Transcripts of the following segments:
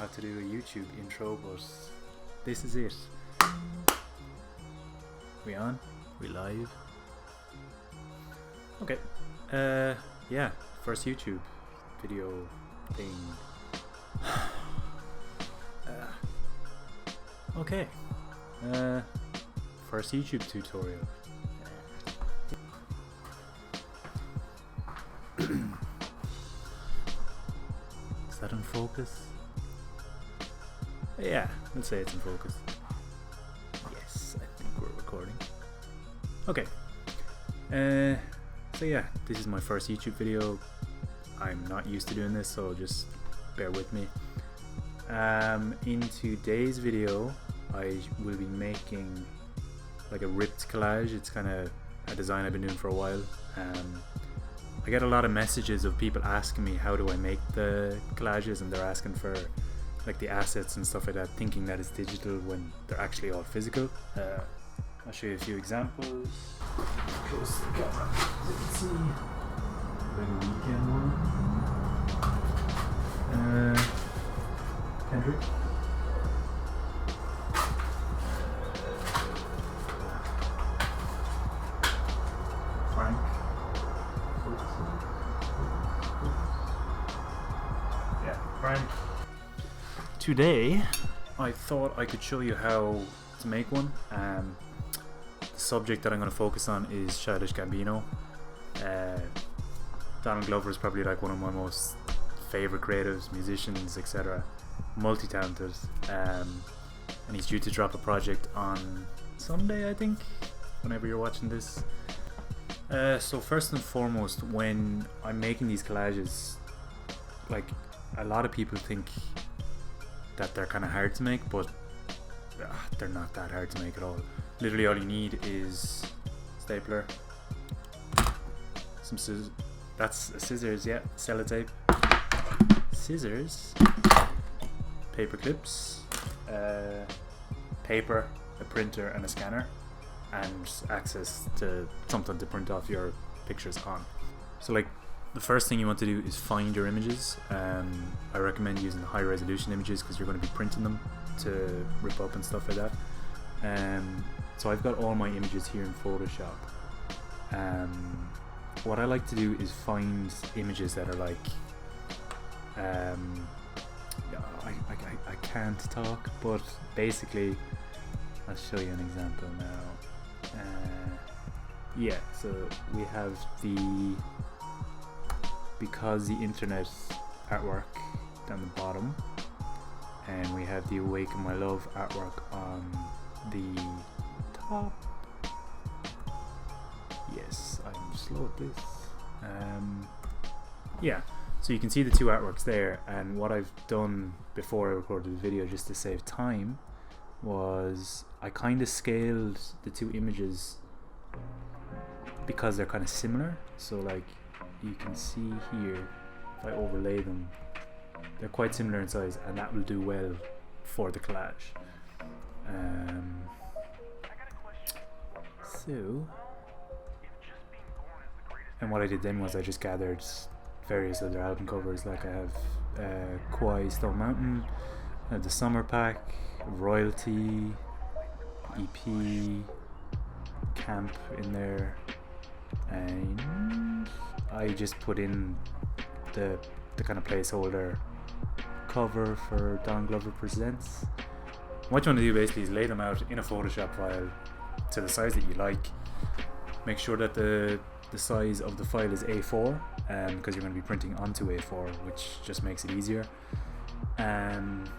how to do a YouTube intro, but this is it. We on? We live? Okay. Yeah, first YouTube video thing. Okay. First YouTube tutorial. Is that in focus? Yeah, let's say it's in focus. Yes, I think we're recording. Okay. So yeah, this is my first YouTube video. I'm not used to doing this, so just bear with me. In today's video, I will be making like a ripped collage. It's kind of a design I've been doing for a while. I get a lot of messages of people asking me how do I make the collages, and they're asking for like the assets and stuff like that, thinking that it's digital when they're actually all physical. I'll show you a few examples. Close the camera so you can see. Like a weekend one. Kendrick. Frank. Yeah, Frank. Today, I thought I could show you how to make one. The subject that I'm going to focus on is Childish Gambino. Donald Glover is probably like one of my most favorite creatives, musicians, etc. Multi-talented, and he's due to drop a project on Sunday, I think, whenever you're watching this. So first and foremost, when I'm making these collages, like a lot of people think that they're kind of hard to make, but they're not that hard to make at all. Literally all you need is stapler, some scissors, that's scissors, yeah, sellotape, scissors, paper clips, paper, a printer and a scanner, and access to something to print off your pictures on. So like the first thing you want to do is find your images. I recommend using high resolution images because you're going to be printing them to rip up and stuff like that. So I've got all my images here in Photoshop. What I like to do is find images that are like I can't talk, but basically I'll show you an example now. Yeah, so we have because the internet artwork down the bottom, and we have the Awaken My Love artwork on the top. Yes, I'm slow at this. Yeah, so you can see the two artworks there, and what I've done before I recorded the video just to save time was I kind of scaled the two images because they're kind of similar. So like you can see here, if I overlay them, they're quite similar in size, and that will do well for the collage. And what I did then was I just gathered various other album covers. Like I have Kauai Stone Mountain, I have the Summer Pack, Royalty, EP, Camp in there, and I just put in the kind of placeholder cover for Don Glover Presents. What you want to do basically is lay them out in a Photoshop file to the size that you like. Make sure that the size of the file is A4, because you're going to be printing onto A4, which just makes it easier. And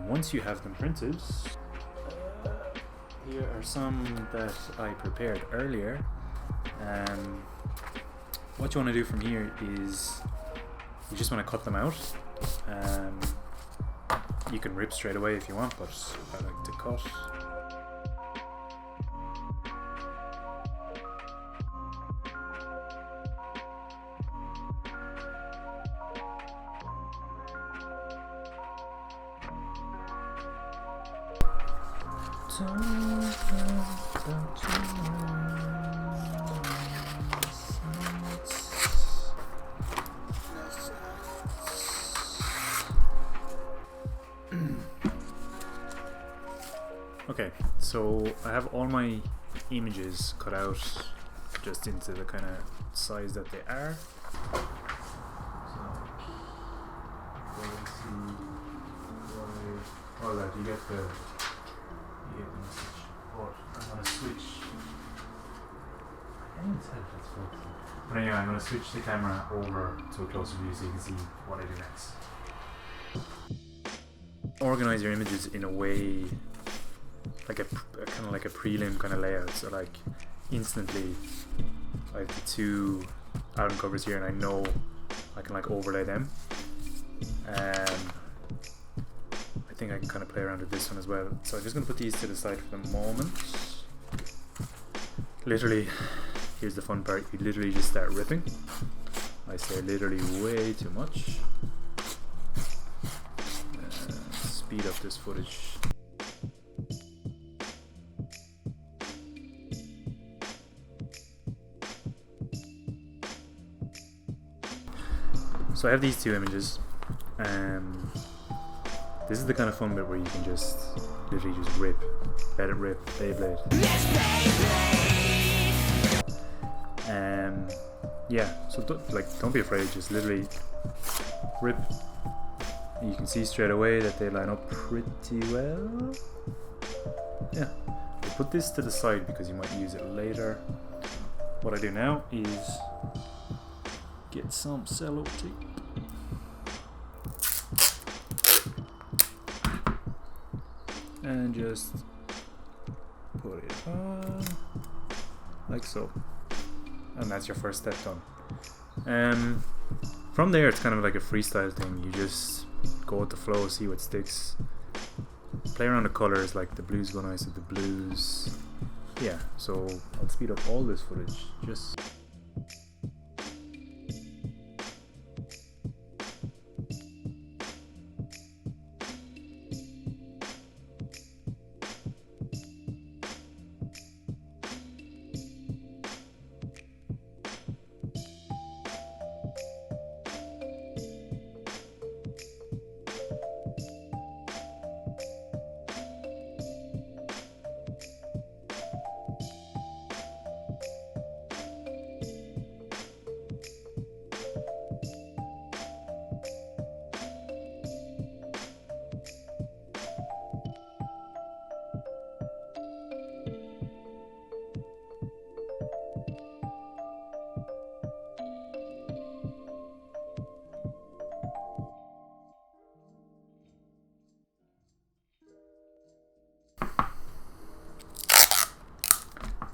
once you have them printed, here are some that I prepared earlier. What you want to do from here is you just want to cut them out. You can rip straight away if you want, but I like to cut. Okay, so I have all my images cut out just into the kind of size that they are. So, all that you get the message. But I'm gonna switch. I can't tell if it's focusing. But anyway, I'm gonna switch the camera over to a closer view so you can see what I do next. Organize your images in a way like a kind of like a prelim kind of layout. So like instantly I have the two album covers here and I know I can like overlay them. I think I can kind of play around with this one as well. So I'm just going to put these to the side for the moment. Literally, here's the fun part, you literally just start ripping. I say literally way too much. Speed up this footage. So I have these two images. This is the kind of fun bit where you can just literally just rip, let it rip, Beyblade. Yeah, so don't be afraid, just literally rip. You can see straight away that they line up pretty well. Yeah, I'll put this to the side because you might use it later. What I do now is get some cello tape. And just put it on like so, and that's your first step done. From there it's kind of like a freestyle thing. You just go with the flow, see what sticks, play around the colors, like the blues go nice with the blues. Yeah, so I'll speed up all this footage just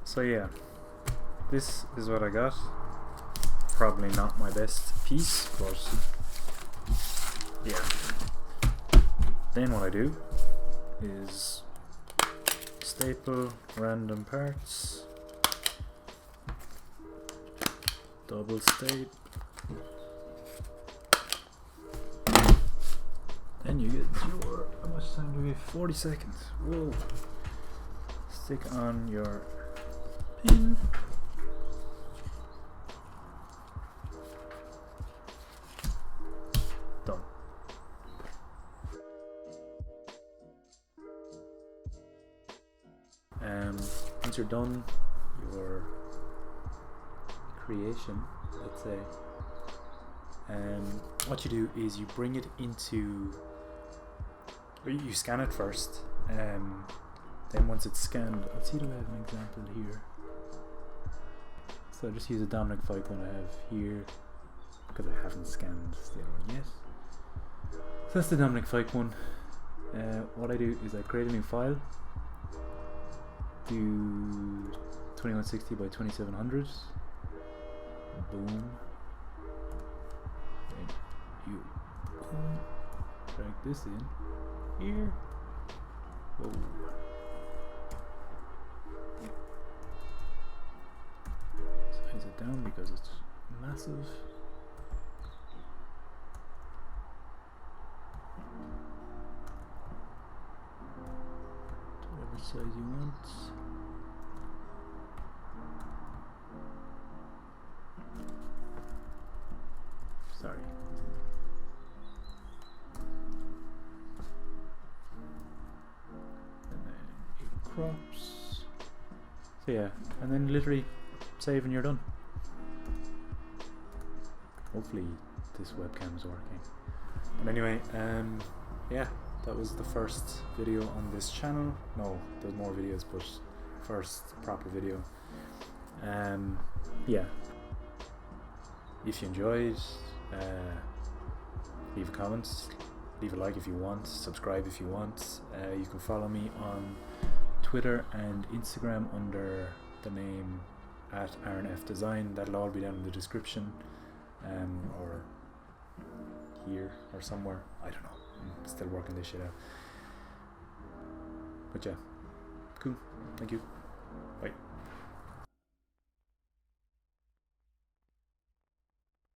so yeah, this is what I got. Probably not my best piece, but yeah. Then what I do is staple random parts, double staple, then you get your, how much time do we have? 40 seconds. Whoa. Stick on your pin. Done. Once you're done your creation, let's say, what you do is you bring it into, or you scan it first, then once it's scanned, let's see, do I have an example here? So I just use a Dominic Fike one I have here because I haven't scanned the other one yet. So that's the Dominic Fike one. What I do is I create a new file, do 2160 by 2700, boom, then you boom, drag this in here, whoa. Size it down because it's massive. Whatever size you want. Sorry. And then crops. So yeah, and then literally save and you're done. Hopefully this webcam is working. But anyway, yeah, that was the first video on this channel. No, there's more videos, but first proper video. Yeah, if you enjoyed, leave a comment, leave a like if you want, subscribe if you want. You can follow me on Twitter and Instagram under the name @AaronFDesign. That'll all be down in the description, or here or somewhere. I don't know. I'm still working this shit out. But yeah, cool. Thank you.